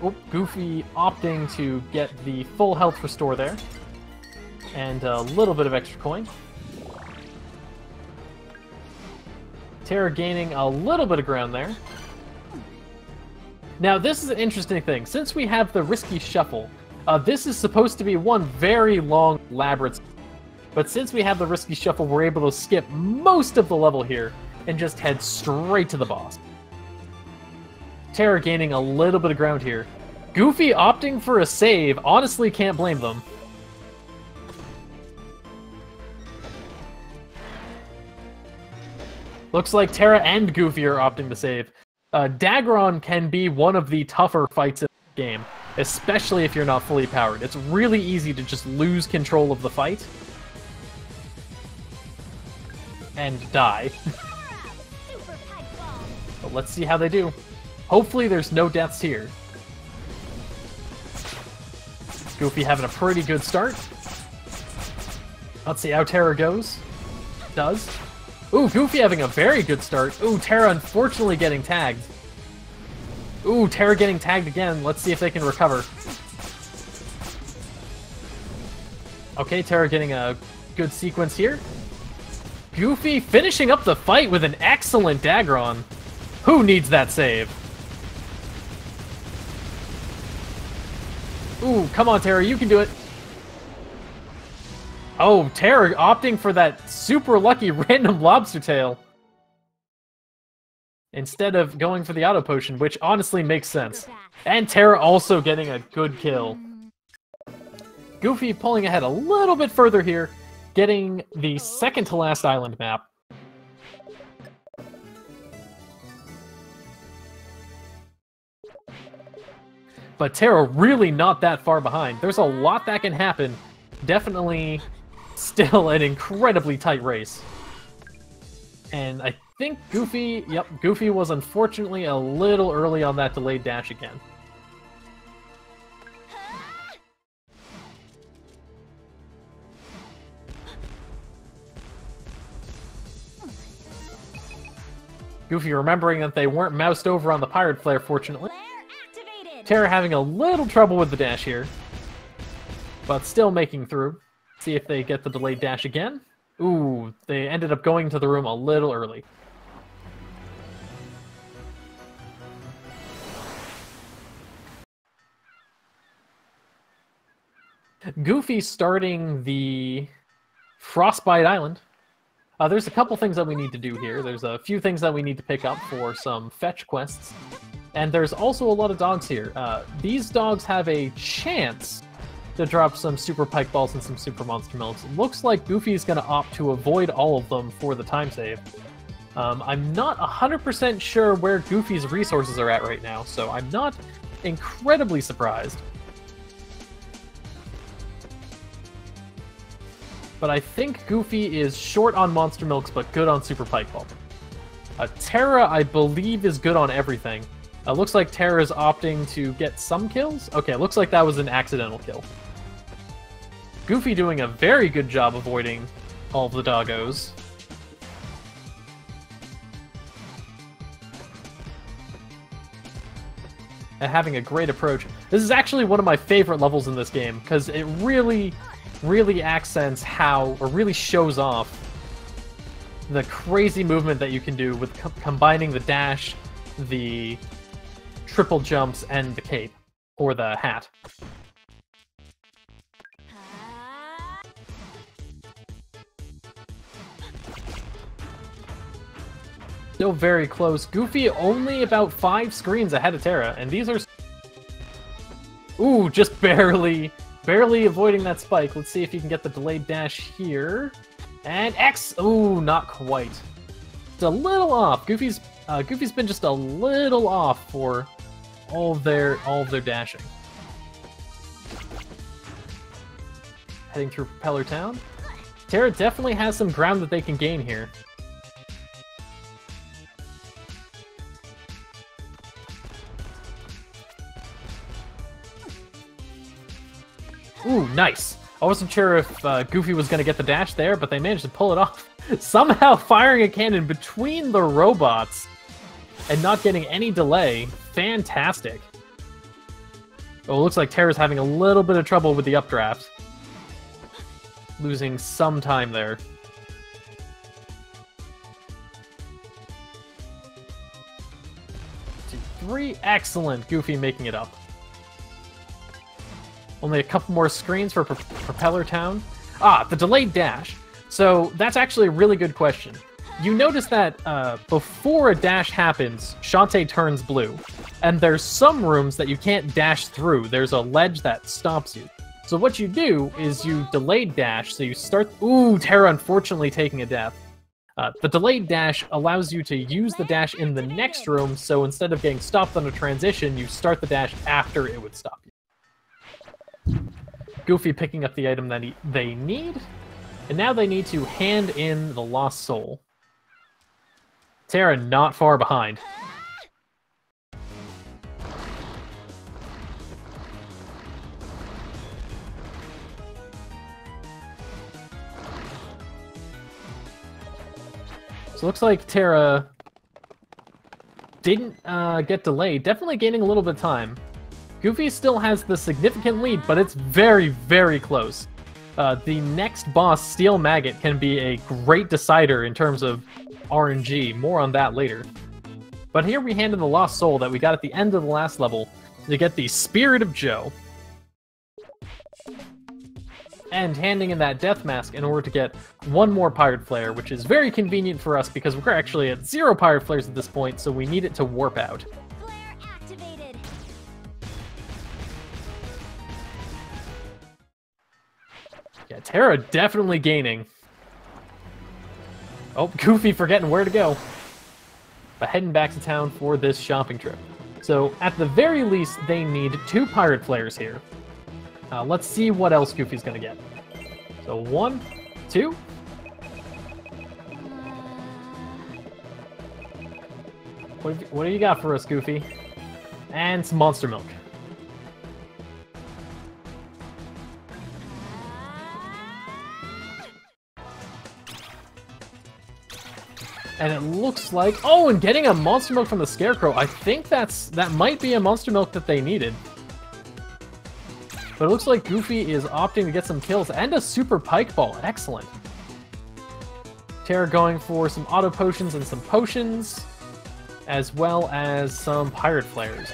Oh, Goofy opting to get the full health restore there. And a little bit of extra coin. Terra gaining a little bit of ground there. Now, this is an interesting thing. Since we have the Risky Shuffle, this is supposed to be one very long labyrinth. But since we have the Risky Shuffle, we're able to skip most of the level here and just head straight to the boss. Terra gaining a little bit of ground here. Goofy opting for a save. Honestly, can't blame them. Looks like Terra and Goofy are opting to save. Dagron can be one of the tougher fights in the game, especially if you're not fully powered. It's really easy to just lose control of the fight and die. But let's see how they do. Hopefully there's no deaths here. Goofy having a pretty good start. Let's see how Terra goes. Does. Ooh, Goofy having a very good start. Ooh, Terra unfortunately getting tagged. Ooh, Terra getting tagged again. Let's see if they can recover. Okay, Terra getting a good sequence here. Goofy finishing up the fight with an excellent Dagron. Who needs that save? Ooh, come on, Terra, you can do it. Oh, Terra opting for that super lucky random lobster tail. Instead of going for the auto potion, which honestly makes sense. And Terra also getting a good kill. Goofy pulling ahead a little bit further here, getting the second to last island map. But Terra really not that far behind. There's a lot that can happen. Definitely still an incredibly tight race. And I think Goofy, yep, Goofy was unfortunately a little early on that delayed dash again. Goofy remembering that they weren't moused over on the Pirate Flare, fortunately. Terra having a little trouble with the dash here, but still making through. See if they get the delayed dash again. Ooh, they ended up going to the room a little early. Goofy starting the Frostbite Island. There's a couple things that we need to do here. There's a few things that we need to pick up for some fetch quests. And there's also a lot of dogs here. These dogs have a chance to drop some super pike balls and some super monster milks. It looks like Goofy's going to opt to avoid all of them for the time save. I'm not 100% sure where Goofy's resources are at right now, so I'm not incredibly surprised. But I think Goofy is short on monster milks, but good on super pike ball. Terra, I believe, is good on everything. Looks like Terra is opting to get some kills. Okay, looks like that was an accidental kill. Goofy doing a very good job avoiding all of the doggos. And having a great approach. This is actually one of my favorite levels in this game, because it really accents how, or really shows off the crazy movement that you can do with combining the dash, the triple jumps, and the cape, or the hat. Still very close. Goofy only about 5 screens ahead of Terra, and these are... Ooh, just barely avoiding that spike. Let's see if you can get the delayed dash here. And X! Ooh, not quite. It's a little off. Goofy's been just a little off for all of their dashing. Heading through Propeller Town. Terra definitely has some ground that they can gain here. Ooh, nice. I wasn't sure if Goofi was going to get the dash there, but they managed to pull it off. Somehow firing a cannon between the robots and not getting any delay. Fantastic. Oh, it looks like Terra's having a little bit of trouble with the updraft. Losing some time there. 2-3. Excellent. Goofi making it up. Only a couple more screens for Propeller Town. Ah, the delayed dash. So that's actually a really good question. You notice that before a dash happens, Shantae turns blue. And there's some rooms that you can't dash through. There's a ledge that stops you. So what you do is you delayed dash, so you start... Ooh, Terra unfortunately taking a death. The delayed dash allows you to use the dash in the next room, so instead of getting stopped on a transition, you start the dash after it would stop you. Goofi picking up the item that they need, and now they need to hand in the Lost Soul. Terra not far behind. So it looks like Terra didn't get delayed, definitely gaining a little bit of time. Goofi still has the significant lead, but it's very, very close. The next boss, Steel Maggot, can be a great decider in terms of RNG. More on that later. But here we hand in the Lost Soul that we got at the end of the last level to get the Spirit of Joe. And handing in that Death Mask in order to get one more Pirate Flare, which is very convenient for us because we're actually at 0 Pirate Flares at this point, so we need it to warp out. Flare activated. Yeah, Terra definitely gaining. Oh, Goofi forgetting where to go. But heading back to town for this shopping trip. So, at the very least, they need 2 Pirate Flares here. Let's see what else Goofi's gonna get. So 1, 2. What do you got for us, Goofi? And some Monster Milk. And it looks like... Oh, and getting a Monster Milk from the Scarecrow. I think that might be a Monster Milk that they needed. But it looks like Goofi is opting to get some kills and a Super Pike Ball. Excellent. Terra going for some Auto Potions and some Potions, as well as some Pirate Flares.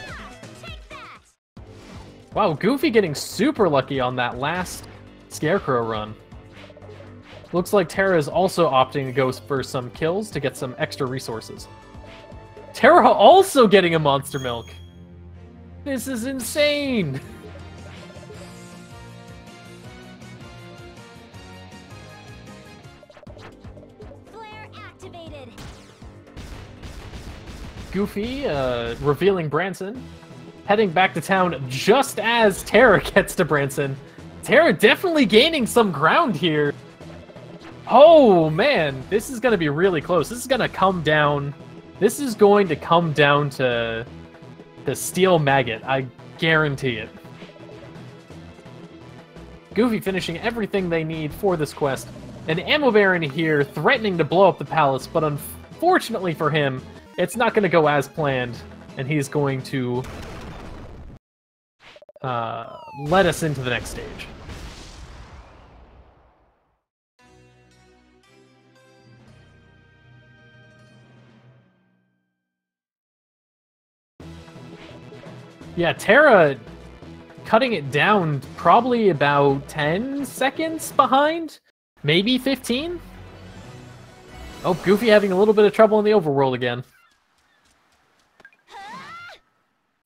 Wow, Goofi getting super lucky on that last Scarecrow run. Looks like Terra is also opting to go for some kills to get some extra resources. Terra also getting a Monster Milk! This is insane! Goofi, revealing Branson, heading back to town just as Terra gets to Branson. Terra definitely gaining some ground here. Oh, man, this is going to be really close. This is going to come down. This is going to come down to the Steel Maggot. I guarantee it. Goofi finishing everything they need for this quest. An Ammo Baron here threatening to blow up the palace, but unfortunately for him, it's not going to go as planned, and he's going to let us into the next stage. Yeah, Terra cutting it down probably about 10 seconds behind, maybe 15? Oh, Goofi having a little bit of trouble in the overworld again.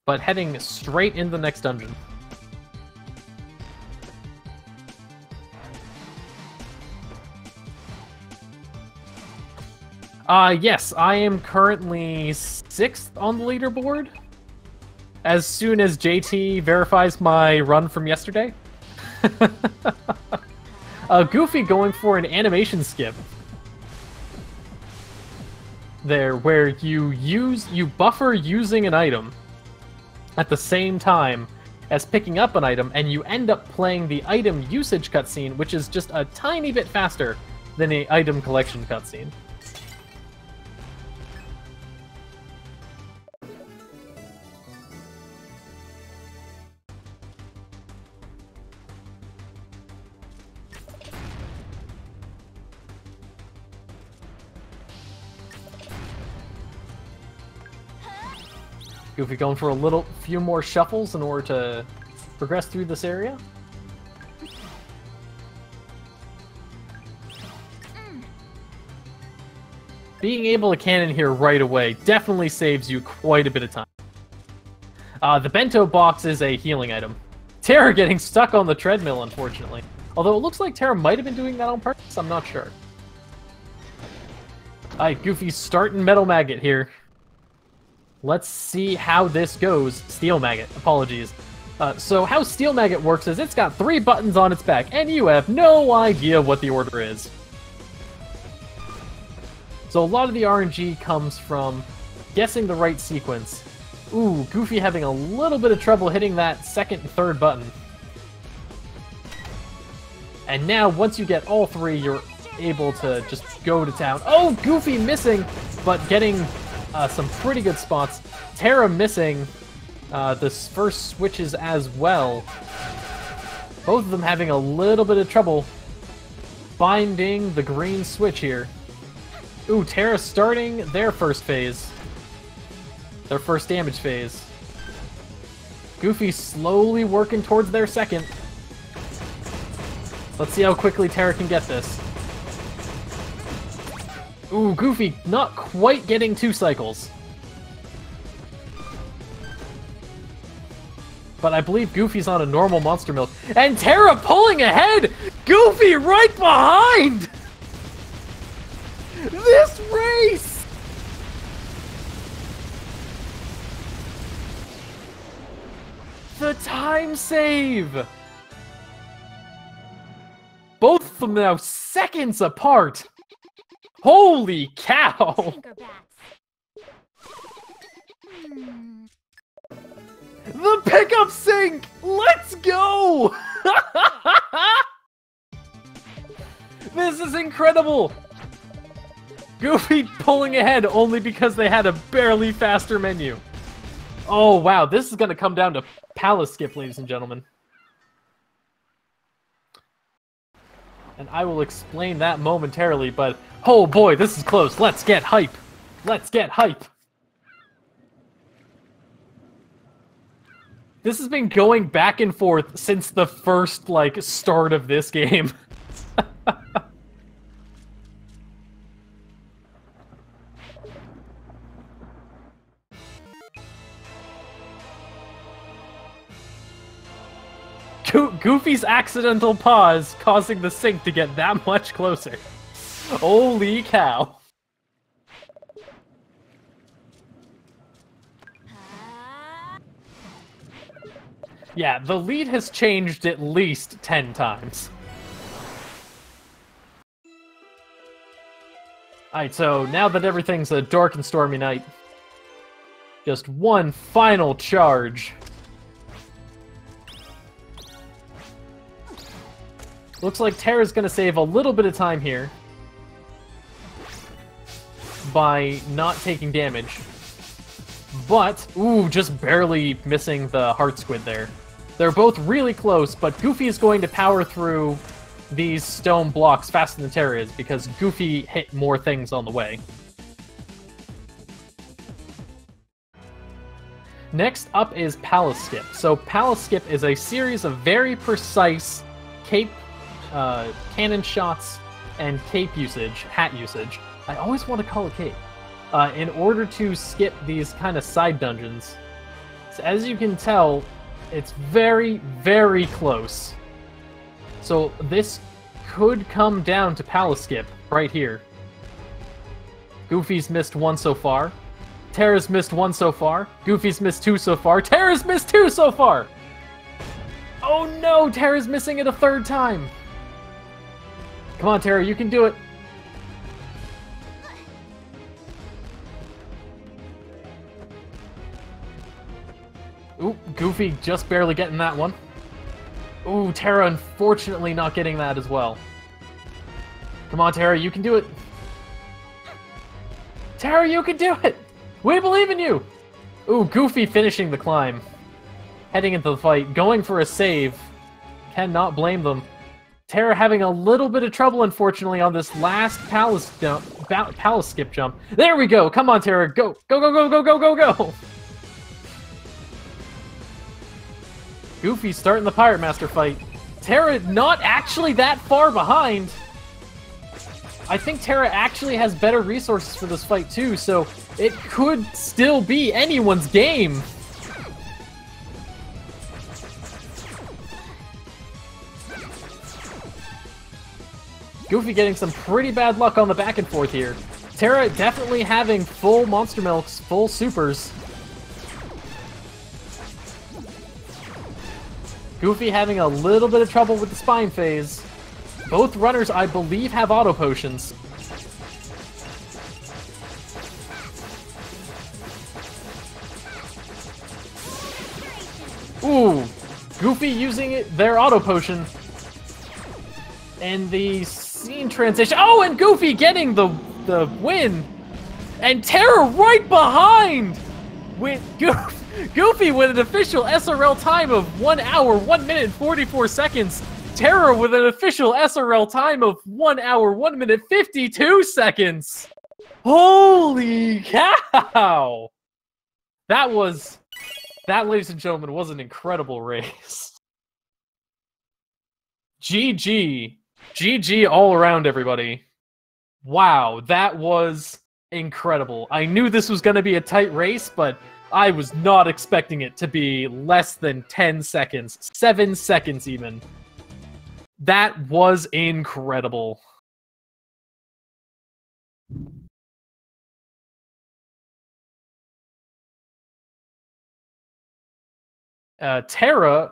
But heading straight into the next dungeon. Yes, I am currently 6th on the leaderboard. as soon as JT verifies my run from yesterday. Goofi going for an animation skip. There, where you buffer using an item at the same time as picking up an item, and you end up playing the item usage cutscene, which is just a tiny bit faster than the item collection cutscene. Goofi going for a few more shuffles in order to progress through this area. Being able to cannon here right away definitely saves you quite a bit of time. The bento box is a healing item. Terra getting stuck on the treadmill, unfortunately. Although it looks like Terra might have been doing that on purpose, I'm not sure. Alright, Goofi's starting Metal Maggot here. Let's see how this goes. Steel Maggot, apologies. So how Steel Maggot works is it's got 3 buttons on its back, and you have no idea what the order is. So a lot of the RNG comes from guessing the right sequence. Ooh, Goofi having a little bit of trouble hitting that second and third button. And now, once you get all 3, you're able to just go to town. Oh, Goofi missing, but getting some pretty good spots. Terra missing the first switches as well. Both of them having a little bit of trouble finding the green switch here. Ooh, Terra starting their first phase. Their first damage phase. Goofi slowly working towards their second. Let's see how quickly Terra can get this. Ooh, Goofi not quite getting 2 cycles. But I believe Goofi's on a normal monster milk. And Terra pulling ahead! Goofi right behind! This race! The time save! Both of them now seconds apart! Holy cow! The pickup sync! Let's go! This is incredible! Goofi pulling ahead only because they had a barely faster menu. Oh wow, this is gonna come down to palace skip, ladies and gentlemen. And I will explain that momentarily, but oh boy, this is close. Let's get hype. Let's get hype. This has been going back and forth since the first, start of this game. Goofi's accidental pause causing the sync to get that much closer. Holy cow. Yeah, the lead has changed at least 10 times. Alright, so now that everything's a dark and stormy night, just one final charge. Looks like Terra's gonna save a little bit of time here by not taking damage. But, ooh, just barely missing the heart squid there. They're both really close, but Goofi is going to power through these stone blocks faster than Terra is because Goofi hit more things on the way. Next up is Palace Skip. So Palace Skip is a series of very precise cape cannon shots and cape usage, hat usage. I always want to call it cape. In order to skip these kind of side dungeons. So as you can tell, it's very, very close. So this could come down to Palace Skip right here. Goofi's missed one so far. Terra's missed 1 so far. Goofy's missed 2 so far. Terra's missed 2 so far! Oh no, Terra's missing it a 3rd time! Come on, Terra, you can do it! Ooh, Goofy just barely getting that one. Ooh, Terra unfortunately not getting that as well. Come on, Terra, you can do it! Terra, you can do it! We believe in you! Ooh, Goofy finishing the climb. Heading into the fight, going for a save. Cannot blame them. Terra having a little bit of trouble, unfortunately, on this last palace skip jump. There we go! Come on, Terra, go! Go, go, go, go, go, go, go! Goofy starting the Pirate Master fight. Terra not actually that far behind. I think Terra actually has better resources for this fight too, so it could still be anyone's game. Goofy getting some pretty bad luck on the back and forth here. Terra definitely having full Monster Milks, full supers. Goofy having a little bit of trouble with the spine phase. Both runners, I believe, have auto potions. Ooh, Goofy using their auto potion. And the scene transition. Oh, and Goofy getting the win. And Terra right behind with Goofy with an official SRL time of 1 hour, 1 minute, and 44 seconds. Terra with an official SRL time of 1 hour, 1 minute, 52 seconds. Holy cow! That, ladies and gentlemen, was an incredible race. GG. GG all around, everybody. Wow, that was incredible. I knew this was going to be a tight race, but I was not expecting it to be less than 10 seconds. 7 seconds, even. That was incredible. Terra